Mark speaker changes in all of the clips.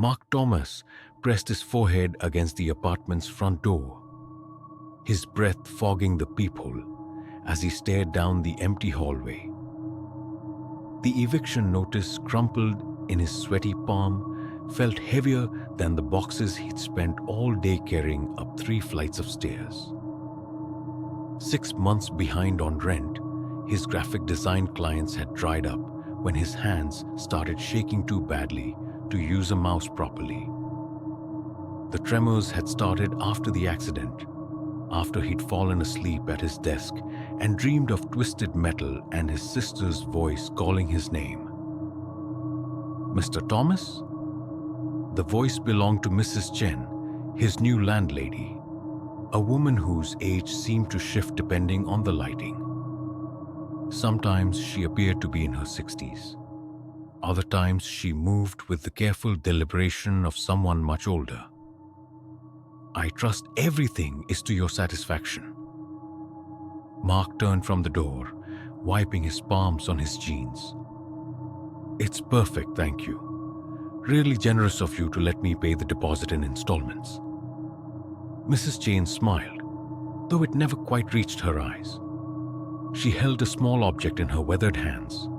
Speaker 1: Mark Thomas pressed his forehead against the apartment's front door, his breath fogging the peephole as he stared down the empty hallway. The eviction notice, crumpled in his sweaty palm, felt heavier than the boxes he'd spent all day carrying up 3 flights of stairs. 6 months behind on rent, his graphic design clients had dried up when his hands started shaking too badly to use a mouse properly. The tremors had started after the accident, after he'd fallen asleep at his desk and dreamed of twisted metal and his sister's voice calling his name. "Mr. Thomas?" The voice belonged to Mrs. Chen, his new landlady, a woman whose age seemed to shift depending on the lighting. Sometimes she appeared to be in her 60s. Other times she moved with the careful deliberation of someone much older. "I trust everything is to your satisfaction." Mark turned from the door, wiping his palms on his jeans. "It's perfect, thank you. Really generous of you to let me pay the deposit in installments." Mrs. Chen smiled, though it never quite reached her eyes. She held a small object in her weathered hands,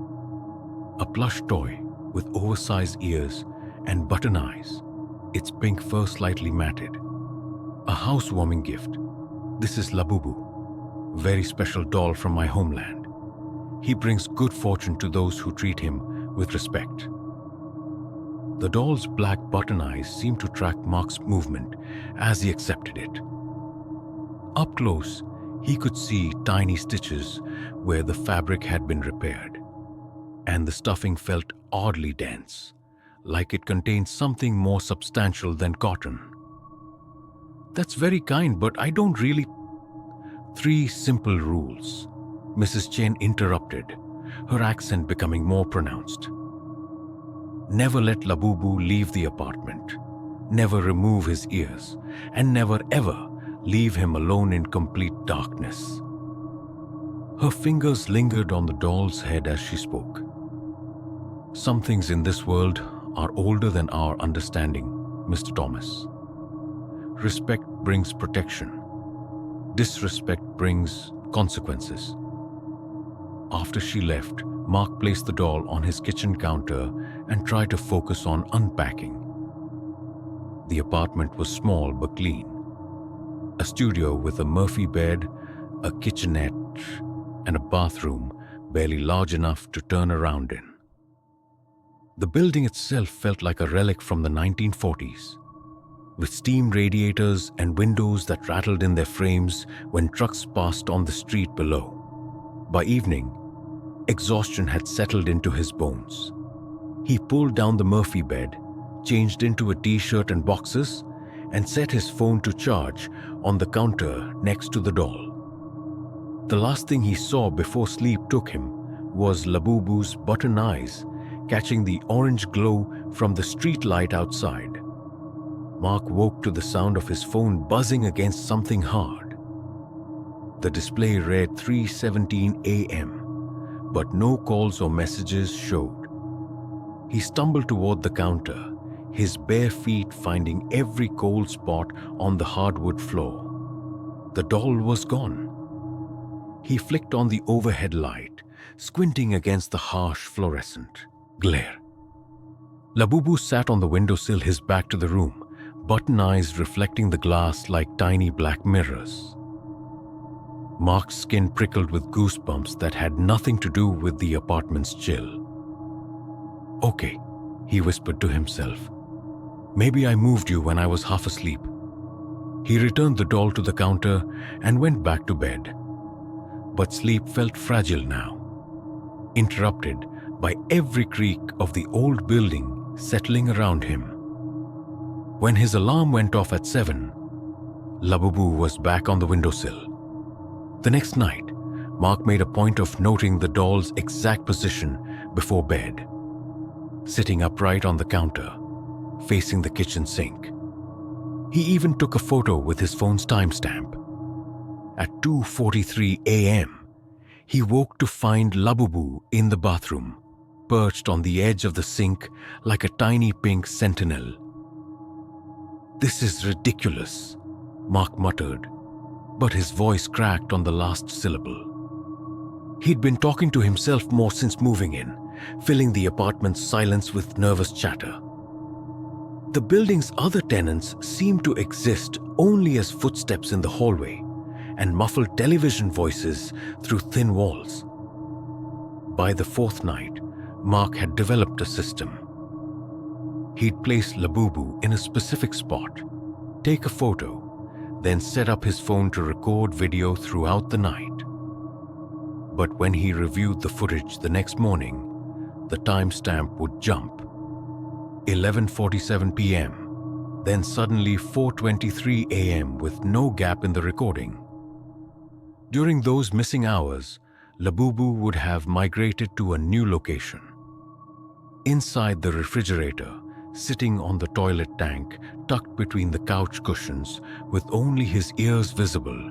Speaker 1: a plush toy with oversized ears and button eyes, its pink fur slightly matted. "A housewarming gift. This is Labubu, very special doll from my homeland. He brings good fortune to those who treat him with respect." The doll's black button eyes seemed to track Mark's movement as he accepted it. Up close, he could see tiny stitches where the fabric had been repaired, and the stuffing felt oddly dense, like it contained something more substantial than cotton. "That's very kind, but I don't really—" "3 simple rules," Mrs. Chen interrupted, her accent becoming more pronounced. "Never let Labubu leave the apartment, never remove his ears, and never ever leave him alone in complete darkness." Her fingers lingered on the doll's head as she spoke. "Some things in this world are older than our understanding, Mr. Thomas. Respect brings protection. Disrespect brings consequences." After she left, Mark placed the doll on his kitchen counter and tried to focus on unpacking. The apartment was small but clean. A studio with a Murphy bed, a kitchenette, and a bathroom barely large enough to turn around in. The building itself felt like a relic from the 1940s, with steam radiators and windows that rattled in their frames when trucks passed on the street below. By evening, exhaustion had settled into his bones. He pulled down the Murphy bed, changed into a t-shirt and boxers, and set his phone to charge on the counter next to the doll. The last thing he saw before sleep took him was Labubu's button eyes catching the orange glow from the street light outside. Mark woke to the sound of his phone buzzing against something hard. The display read 3:17 a.m., but no calls or messages showed. He stumbled toward the counter, his bare feet finding every cold spot on the hardwood floor. The doll was gone. He flicked on the overhead light, squinting against the harsh fluorescent glare. Labubu sat on the windowsill, his back to the room, button eyes reflecting the glass like tiny black mirrors. Mark's skin prickled with goosebumps that had nothing to do with the apartment's chill. "Okay," he whispered to himself. "Maybe I moved you when I was half asleep." He returned the doll to the counter and went back to bed. But sleep felt fragile now, interrupted by every creak of the old building settling around him. When his alarm went off at 7, Labubu was back on the windowsill. The next night, Mark made a point of noting the doll's exact position before bed, sitting upright on the counter, facing the kitchen sink. He even took a photo with his phone's timestamp. At 2:43 a.m., he woke to find Labubu in the bathroom, perched on the edge of the sink like a tiny pink sentinel, "This is ridiculous," Mark muttered, but his voice cracked on the last syllable. He'd been talking to himself more since moving in, filling the apartment's silence with nervous chatter. The building's other tenants seemed to exist only as footsteps in the hallway and muffled television voices through thin walls. By the fourth night, Mark had developed a system. He'd place Labubu in a specific spot, take a photo, then set up his phone to record video throughout the night. But when he reviewed the footage the next morning, the timestamp would jump. 11:47 p.m., then suddenly 4:23 a.m. with no gap in the recording. During those missing hours, Labubu would have migrated to a new location. Inside the refrigerator, sitting on the toilet tank, tucked between the couch cushions, with only his ears visible.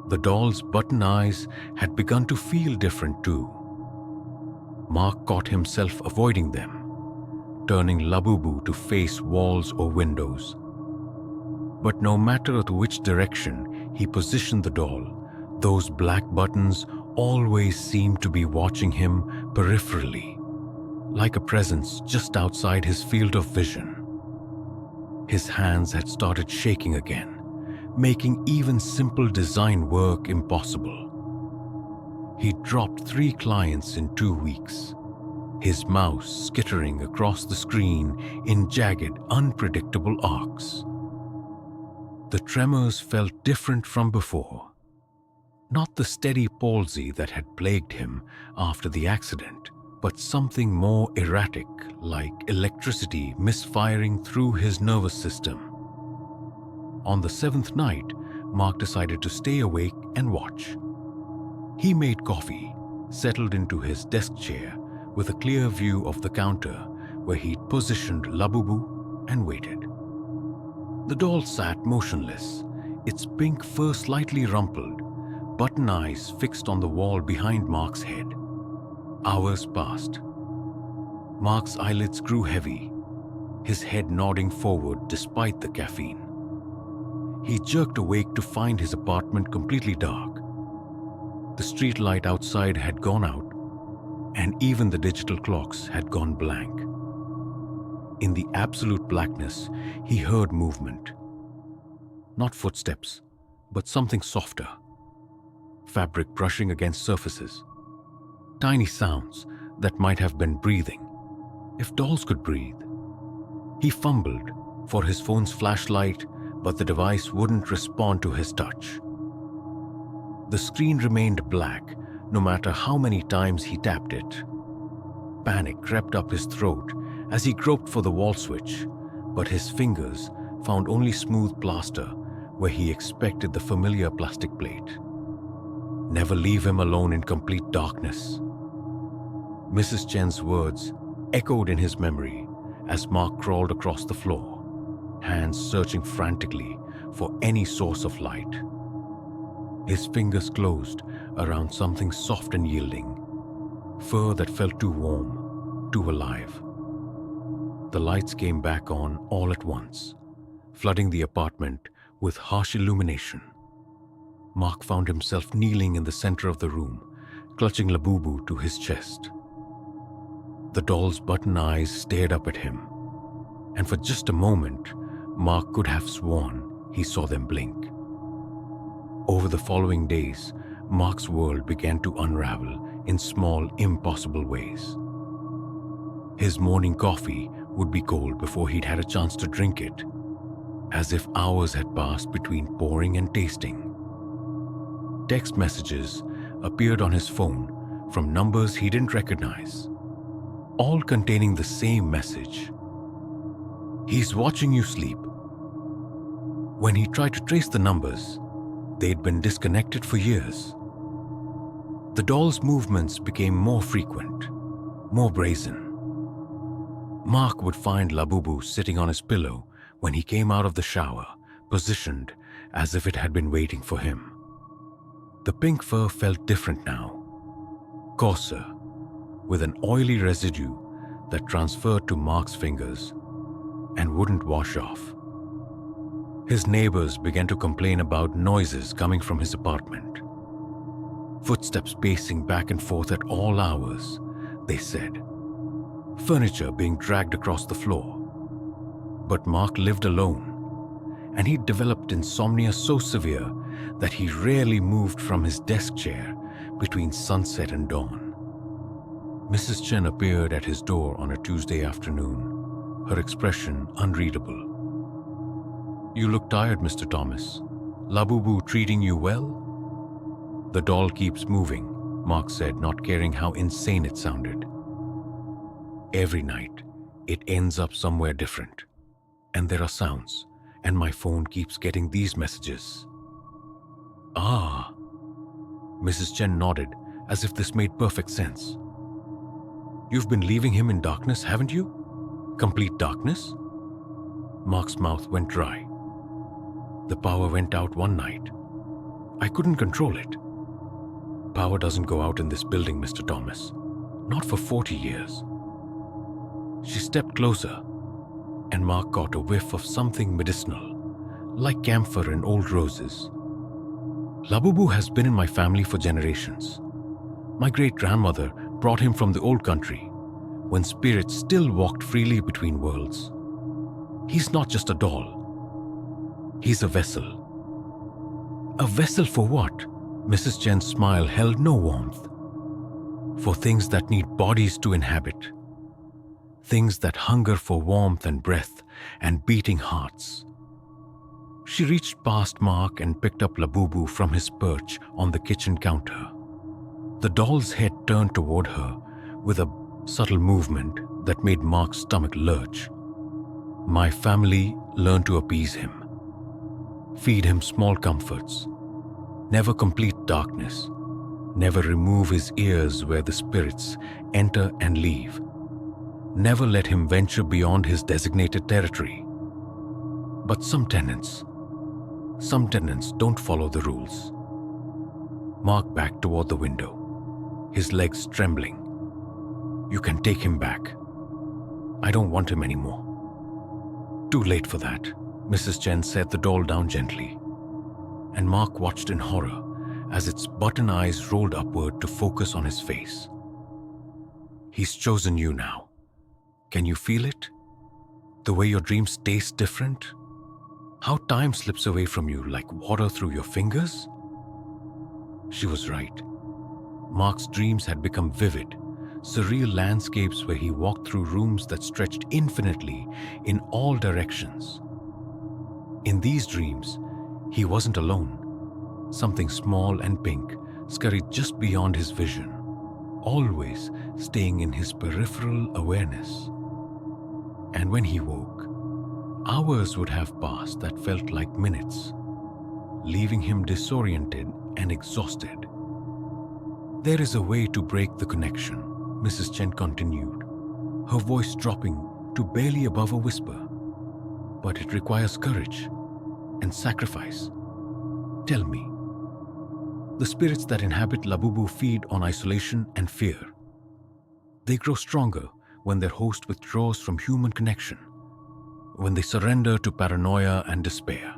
Speaker 1: The doll's button eyes had begun to feel different too. Mark caught himself avoiding them, turning Labubu to face walls or windows. But no matter to which direction he positioned the doll, those black buttons always seemed to be watching him peripherally, like a presence just outside his field of vision. His hands had started shaking again, making even simple design work impossible. He dropped 3 clients in 2 weeks, his mouse skittering across the screen in jagged, unpredictable arcs. The tremors felt different from before. Not the steady palsy that had plagued him after the accident, but something more erratic, like electricity misfiring through his nervous system. On the 7th night, Mark decided to stay awake and watch. He made coffee, settled into his desk chair with a clear view of the counter where he'd positioned Labubu, and waited. The doll sat motionless, its pink fur slightly rumpled, button eyes fixed on the wall behind Mark's head. Hours passed. Mark's eyelids grew heavy, his head nodding forward despite the caffeine. He jerked awake to find his apartment completely dark. The street light outside had gone out, and even the digital clocks had gone blank. In the absolute blackness, he heard movement. Not footsteps, but something softer. Fabric brushing against surfaces. Tiny sounds that might have been breathing, if dolls could breathe. He fumbled for his phone's flashlight, but the device wouldn't respond to his touch. The screen remained black, no matter how many times he tapped it. Panic crept up his throat as he groped for the wall switch, but his fingers found only smooth plaster where he expected the familiar plastic plate. Never leave him alone in complete darkness. Mrs. Chen's words echoed in his memory as Mark crawled across the floor, hands searching frantically for any source of light. His fingers closed around something soft and yielding, fur that felt too warm, too alive. The lights came back on all at once, flooding the apartment with harsh illumination. Mark found himself kneeling in the center of the room, clutching Labubu to his chest. The doll's button eyes stared up at him, and for just a moment, Mark could have sworn he saw them blink. Over the following days, Mark's world began to unravel in small, impossible ways. His morning coffee would be cold before he'd had a chance to drink it, as if hours had passed between pouring and tasting. Text messages appeared on his phone from numbers he didn't recognize, all containing the same message. "He's watching you sleep." When he tried to trace the numbers, they'd been disconnected for years. The doll's movements became more frequent, more brazen. Mark would find Labubu sitting on his pillow when he came out of the shower, positioned as if it had been waiting for him. The pink fur felt different now, coarser, with an oily residue that transferred to Mark's fingers and wouldn't wash off. His neighbors began to complain about noises coming from his apartment. Footsteps pacing back and forth at all hours, they said. Furniture being dragged across the floor. But Mark lived alone, and he'd developed insomnia so severe that he rarely moved from his desk chair between sunset and dawn. Mrs. Chen appeared at his door on a Tuesday afternoon, her expression unreadable. "You look tired, Mr. Thomas. Labubu treating you well?" "The doll keeps moving," Mark said, not caring how insane it sounded. "Every night, it ends up somewhere different. And there are sounds, and my phone keeps getting these messages." "Ah." Mrs. Chen nodded, as if this made perfect sense. "You've been leaving him in darkness, haven't you? Complete darkness?" Mark's mouth went dry. "The power went out one night. I couldn't control it. Power doesn't go out in this building, Mr. Thomas. Not for 40 years. She stepped closer, and Mark caught a whiff of something medicinal, like camphor and old roses. "Labubu has been in my family for generations. My great-grandmother brought him from the old country, when spirits still walked freely between worlds. He's not just a doll. He's a vessel." "A vessel for what?" Mrs. Chen's smile held no warmth. "For things that need bodies to inhabit. Things that hunger for warmth and breath and beating hearts." She reached past Mark and picked up Labubu from his perch on the kitchen counter. The doll's head turned toward her with a subtle movement that made Mark's stomach lurch. "My family learned to appease him. Feed him small comforts. Never complete darkness. Never remove his ears where the spirits enter and leave. Never let him venture beyond his designated territory. But some tenants don't follow the rules." Mark backed toward the window, his legs trembling. "You can take him back. I don't want him anymore." "Too late for that," Mrs. Chen set the doll down gently, and Mark watched in horror as its button eyes rolled upward to focus on his face. "He's chosen you now. Can you feel it? The way your dreams taste different? How time slips away from you like water through your fingers?" She was right. Mark's dreams had become vivid, surreal landscapes where he walked through rooms that stretched infinitely in all directions. In these dreams, he wasn't alone. Something small and pink scurried just beyond his vision, always staying in his peripheral awareness. And when he woke, hours would have passed that felt like minutes, leaving him disoriented and exhausted. "There is a way to break the connection," Mrs. Chen continued, her voice dropping to barely above a whisper. "But it requires courage and sacrifice. Tell me." "The spirits that inhabit Labubu feed on isolation and fear. They grow stronger when their host withdraws from human connection, when they surrender to paranoia and despair."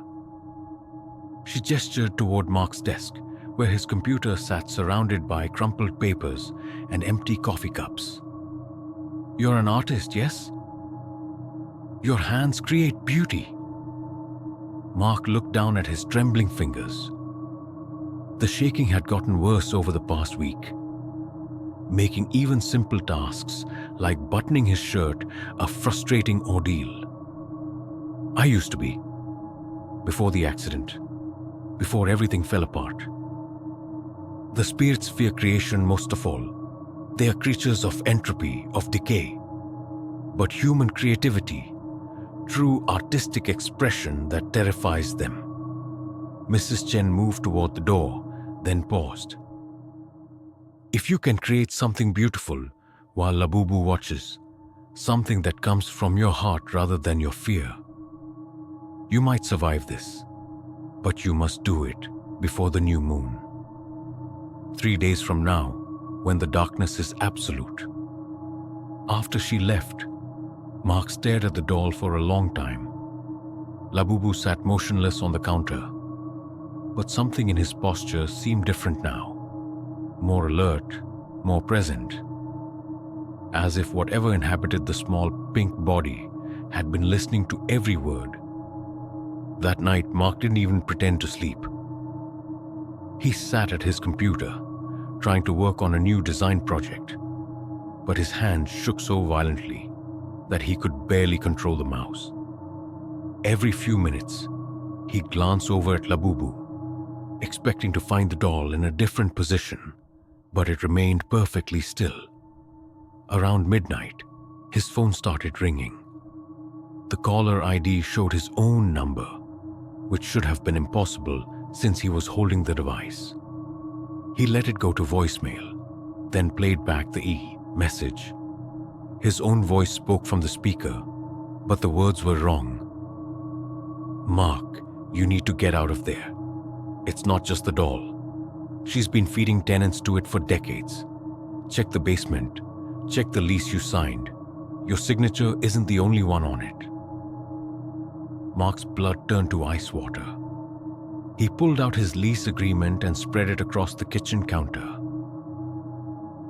Speaker 1: She gestured toward Mark's desk, where his computer sat surrounded by crumpled papers and empty coffee cups. "You're an artist, yes? Your hands create beauty." Mark looked down at his trembling fingers. The shaking had gotten worse over the past week, making even simple tasks like buttoning his shirt a frustrating ordeal. "I used to be. Before the accident. Before everything fell apart. The spirits fear creation most of all. They are creatures of entropy, of decay. But human creativity, true artistic expression that terrifies them." Mrs. Chen moved toward the door, then paused. "If you can create something beautiful while Labubu watches, something that comes from your heart rather than your fear, you might survive this, but you must do it before the new moon. 3 days from now, when the darkness is absolute." After she left, Mark stared at the doll for a long time. Labubu sat motionless on the counter, but something in his posture seemed different now. More alert, more present, as if whatever inhabited the small pink body had been listening to every word. That night, Mark didn't even pretend to sleep. He sat at his computer, trying to work on a new design project, but his hands shook so violently that he could barely control the mouse. Every few minutes, he glanced over at Labubu, expecting to find the doll in a different position, but it remained perfectly still. Around midnight, his phone started ringing. The caller ID showed his own number, which should have been impossible since he was holding the device. He let it go to voicemail, then played back the message. His own voice spoke from the speaker, but the words were wrong. "Mark, you need to get out of there. It's not just the doll. She's been feeding tenants to it for decades. Check the basement. Check the lease you signed. Your signature isn't the only one on it." Mark's blood turned to ice water. He pulled out his lease agreement and spread it across the kitchen counter.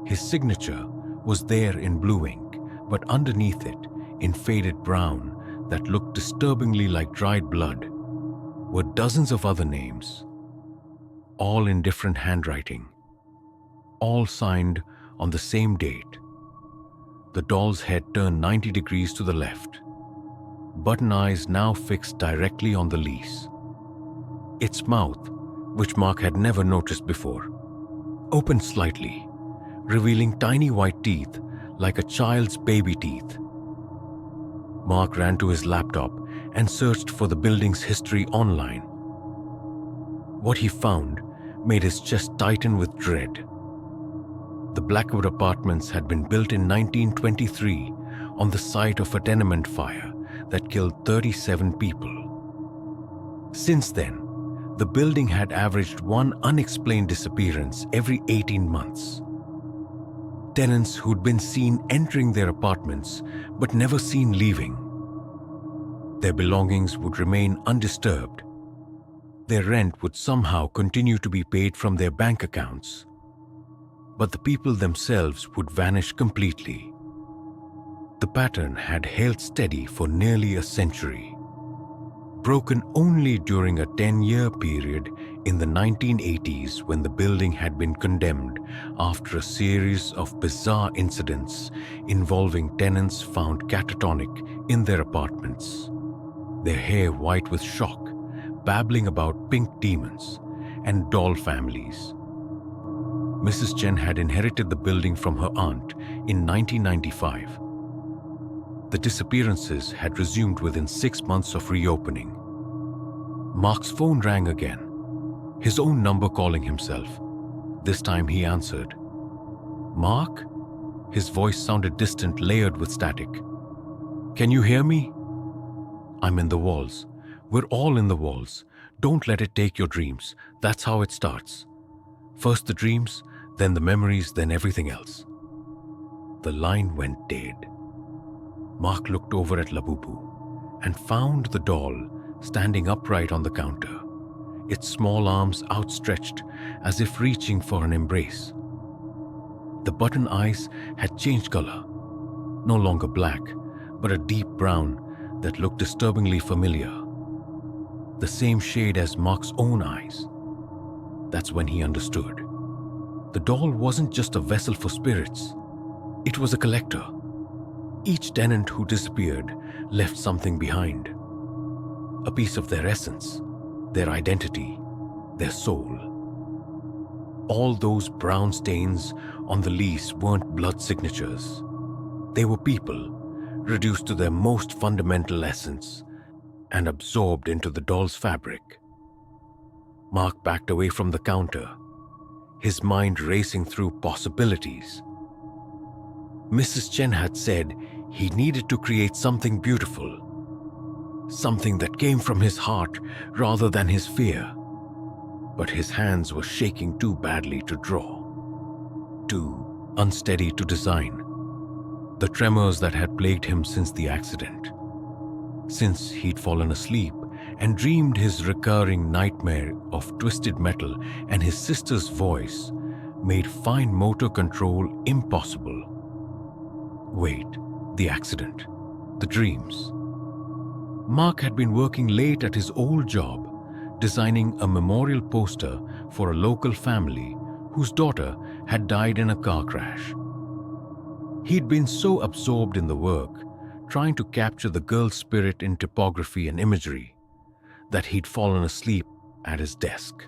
Speaker 1: His signature was there in blue ink, but underneath it, in faded brown that looked disturbingly like dried blood, were dozens of other names, all in different handwriting, all signed on the same date. The doll's head turned 90 degrees to the left, button eyes now fixed directly on the lease. Its mouth, which Mark had never noticed before, opened slightly, revealing tiny white teeth like a child's baby teeth. Mark ran to his laptop and searched for the building's history online. What he found made his chest tighten with dread. The Blackwood Apartments had been built in 1923 on the site of a tenement fire that killed 37 people. Since then, the building had averaged one unexplained disappearance every 18 months. Tenants who'd been seen entering their apartments but never seen leaving. Their belongings would remain undisturbed. Their rent would somehow continue to be paid from their bank accounts. But the people themselves would vanish completely. The pattern had held steady for nearly a century, broken only during a 10-year period in the 1980s when the building had been condemned after a series of bizarre incidents involving tenants found catatonic in their apartments, their hair white with shock, babbling about pink demons and doll families. Mrs. Chen had inherited the building from her aunt in 1995. The disappearances had resumed within 6 months of reopening. Mark's phone rang again, his own number calling himself. This time he answered. "Mark?" His voice sounded distant, layered with static. "Can you hear me?" "I'm in the walls. We're all in the walls. Don't let it take your dreams. That's how it starts. First the dreams, then the memories, then everything else." The line went dead. Mark looked over at Labubu and found the doll standing upright on the counter, its small arms outstretched as if reaching for an embrace. The button eyes had changed color, no longer black, but a deep brown that looked disturbingly familiar. The same shade as Mark's own eyes. That's when he understood. The doll wasn't just a vessel for spirits. It was a collector. Each tenant who disappeared left something behind. A piece of their essence, their identity, their soul. All those brown stains on the lease weren't blood signatures. They were people, reduced to their most fundamental essence and absorbed into the doll's fabric. Mark backed away from the counter, his mind racing through possibilities. Mrs. Chen had said he needed to create something beautiful, something that came from his heart rather than his fear. But his hands were shaking too badly to draw, too unsteady to design. The tremors that had plagued him since the accident, since he'd fallen asleep and dreamed his recurring nightmare of twisted metal and his sister's voice made fine motor control impossible. Wait, the accident, the dreams. Mark had been working late at his old job, designing a memorial poster for a local family whose daughter had died in a car crash. He'd been so absorbed in the work, trying to capture the girl's spirit in typography and imagery, that he'd fallen asleep at his desk.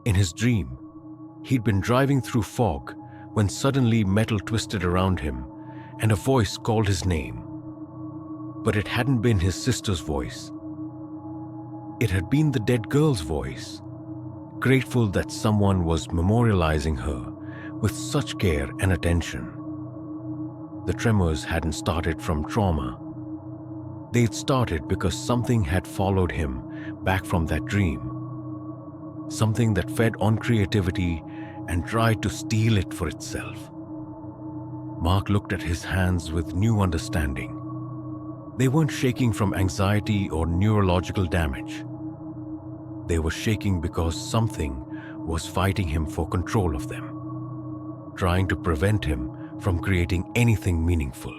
Speaker 1: In his dream, he'd been driving through fog when suddenly metal twisted around him and a voice called his name. But it hadn't been his sister's voice. It had been the dead girl's voice, grateful that someone was memorializing her with such care and attention. The tremors hadn't started from trauma. They'd started because something had followed him back from that dream. Something that fed on creativity and tried to steal it for itself. Mark looked at his hands with new understanding. They weren't shaking from anxiety or neurological damage. They were shaking because something was fighting him for control of them, trying to prevent him from creating anything meaningful.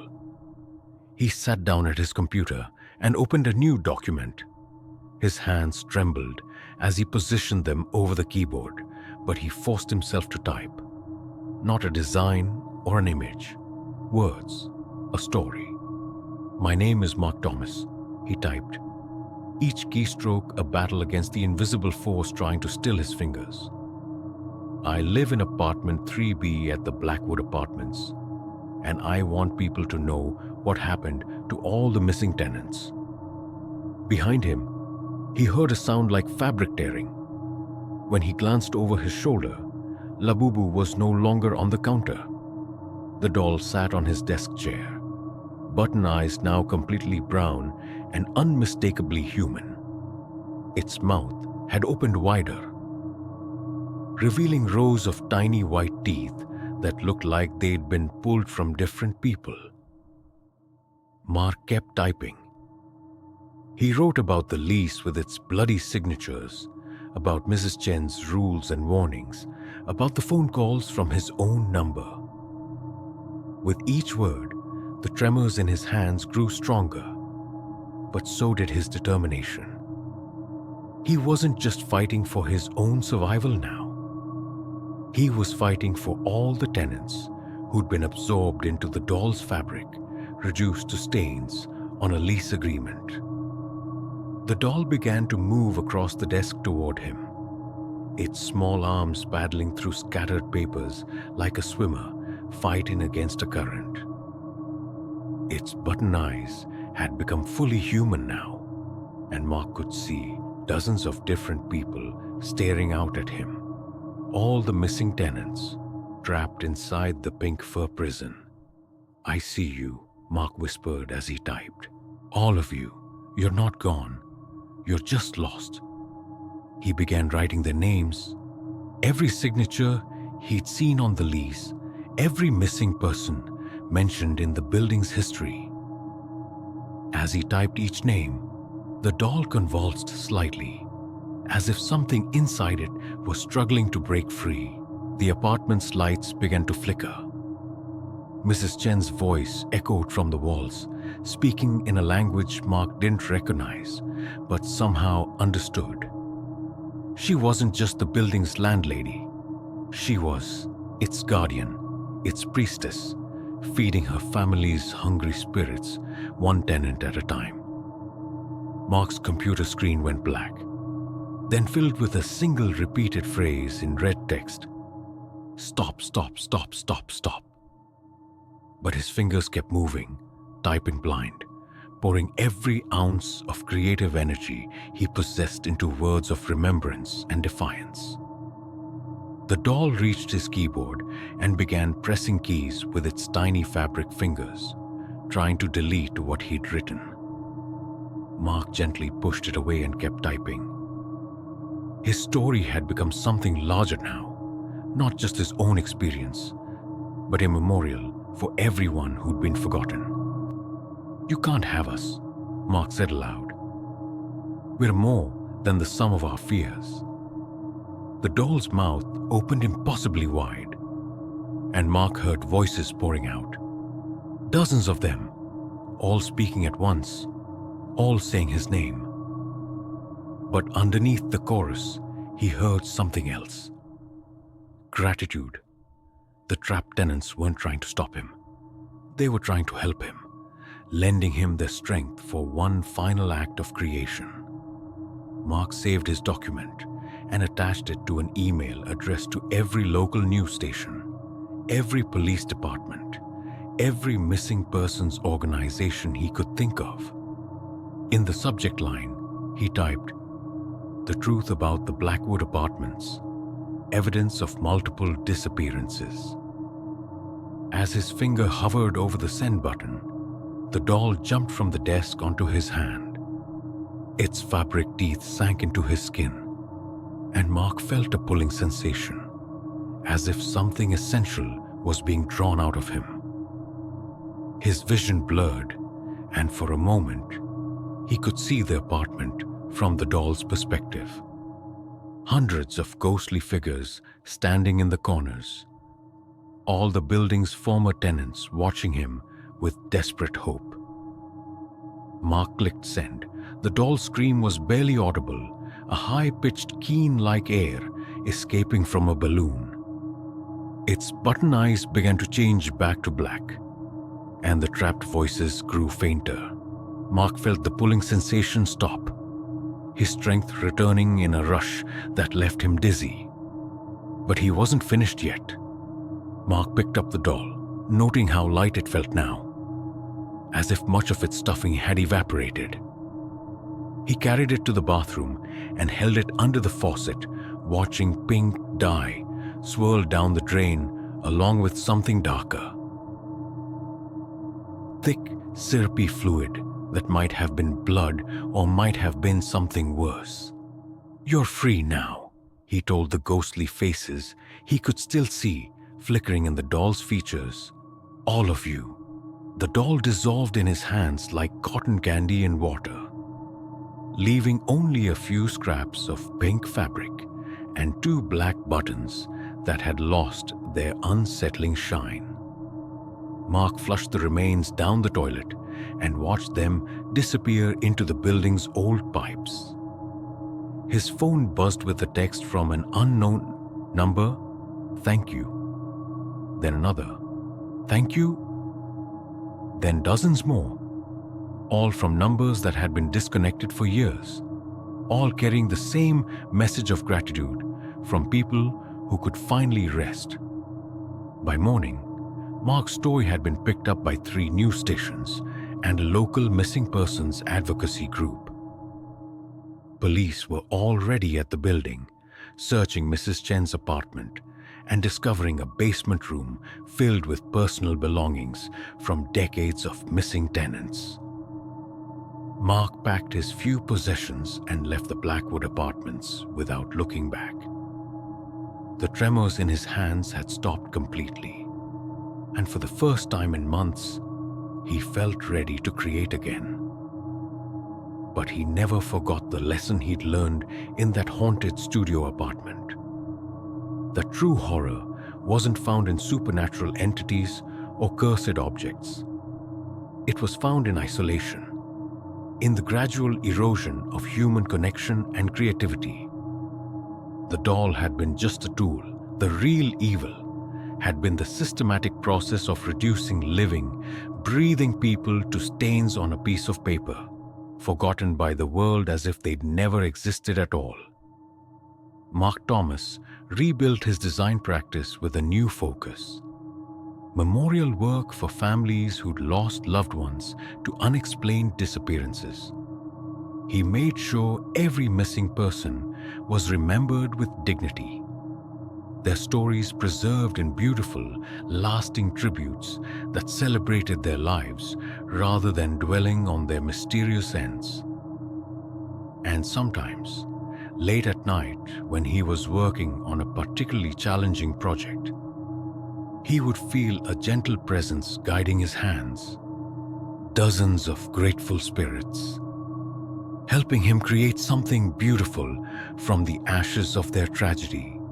Speaker 1: He sat down at his computer and opened a new document. His hands trembled as he positioned them over the keyboard, but he forced himself to type. Not a design or an image. Words. A story. "My name is Mark Thomas," he typed. Each keystroke a battle against the invisible force trying to still his fingers. "I live in apartment 3B at the Blackwood Apartments, and I want people to know what happened to all the missing tenants." Behind him, he heard a sound like fabric tearing. When he glanced over his shoulder, Labubu was no longer on the counter. The doll sat on his desk chair, button eyes now completely brown and unmistakably human. Its mouth had opened wider, revealing rows of tiny white teeth that looked like they'd been pulled from different people. Mark kept typing. He wrote about the lease with its bloody signatures, about Mrs. Chen's rules and warnings, about the phone calls from his own number. With each word, the tremors in his hands grew stronger, but so did his determination. He wasn't just fighting for his own survival now. He was fighting for all the tenants who'd been absorbed into the doll's fabric, reduced to stains on a lease agreement. The doll began to move across the desk toward him, its small arms paddling through scattered papers like a swimmer fighting against a current. Its button eyes had become fully human now, and Mark could see dozens of different people staring out at him. All the missing tenants, trapped inside the pink fur prison. "I see you," Mark whispered as he typed. "All of you. You're not gone. You're just lost." He began writing their names, every signature he'd seen on the lease, every missing person mentioned in the building's history. As he typed each name, the doll convulsed slightly, as if something inside it was struggling to break free. The apartment's lights began to flicker. Mrs. Chen's voice echoed from the walls, speaking in a language Mark didn't recognize, but somehow understood. She wasn't just the building's landlady. She was its guardian, its priestess, feeding her family's hungry spirits, one tenant at a time. Mark's computer screen went black, then filled with a single repeated phrase in red text. "Stop, stop, stop, stop, stop." But his fingers kept moving, typing blind, pouring every ounce of creative energy he possessed into words of remembrance and defiance. The doll reached his keyboard and began pressing keys with its tiny fabric fingers, trying to delete what he'd written. Mark gently pushed it away and kept typing. His story had become something larger now, not just his own experience, but a memorial for everyone who'd been forgotten. "You can't have us," Mark said aloud. We're more than the sum of our fears. The doll's mouth opened impossibly wide, and Mark heard voices pouring out. Dozens of them, all speaking at once, all saying his name. But underneath the chorus, he heard something else. Gratitude. The trapped tenants weren't trying to stop him. They were trying to help him, lending him their strength for one final act of creation. Mark saved his document and attached it to an email addressed to every local news station, every police department, every missing persons organization he could think of. In the subject line, he typed, "The truth about the Blackwood Apartments, evidence of multiple disappearances." As his finger hovered over the send button, the doll jumped from the desk onto his hand. Its fabric teeth sank into his skin, and Mark felt a pulling sensation, as if something essential was being drawn out of him. His vision blurred, and for a moment, he could see the apartment from the doll's perspective. Hundreds of ghostly figures standing in the corners, all the building's former tenants watching him with desperate hope. Mark clicked send. The doll's scream was barely audible, a high-pitched keen like air escaping from a balloon. Its button eyes began to change back to black, and the trapped voices grew fainter. Mark felt the pulling sensation stop, his strength returning in a rush that left him dizzy. But he wasn't finished yet. Mark picked up the doll, noting how light it felt now, as if much of its stuffing had evaporated. He carried it to the bathroom and held it under the faucet, watching pink dye swirl down the drain along with something darker. Thick, syrupy fluid that might have been blood or might have been something worse. "You're free now," he told the ghostly faces he could still see flickering in the doll's features. "All of you." The doll dissolved in his hands like cotton candy in water, leaving only a few scraps of pink fabric and 2 black buttons that had lost their unsettling shine. Mark flushed the remains down the toilet and watched them disappear into the building's old pipes. His phone buzzed with a text from an unknown number. "Thank you." Then another. "Thank you." Then dozens more, all from numbers that had been disconnected for years, all carrying the same message of gratitude from people who could finally rest. By morning, Mark's story had been picked up by 3 news stations and a local missing persons advocacy group. Police were already at the building, searching Mrs. Chen's apartment and discovering a basement room filled with personal belongings from decades of missing tenants. Mark packed his few possessions and left the Blackwood Apartments without looking back. The tremors in his hands had stopped completely, and for the first time in months, he felt ready to create again. But he never forgot the lesson he'd learned in that haunted studio apartment. The true horror wasn't found in supernatural entities or cursed objects. It was found in isolation, in the gradual erosion of human connection and creativity. The doll had been just a tool. The real evil had been the systematic process of reducing living, breathing people to stains on a piece of paper, forgotten by the world as if they'd never existed at all. Mark Thomas rebuilt his design practice with a new focus: memorial work for families who'd lost loved ones to unexplained disappearances. He made sure every missing person was remembered with dignity, their stories preserved in beautiful, lasting tributes that celebrated their lives rather than dwelling on their mysterious ends. And sometimes, late at night when he was working on a particularly challenging project, he would feel a gentle presence guiding his hands. Dozens of grateful spirits, helping him create something beautiful from the ashes of their tragedy.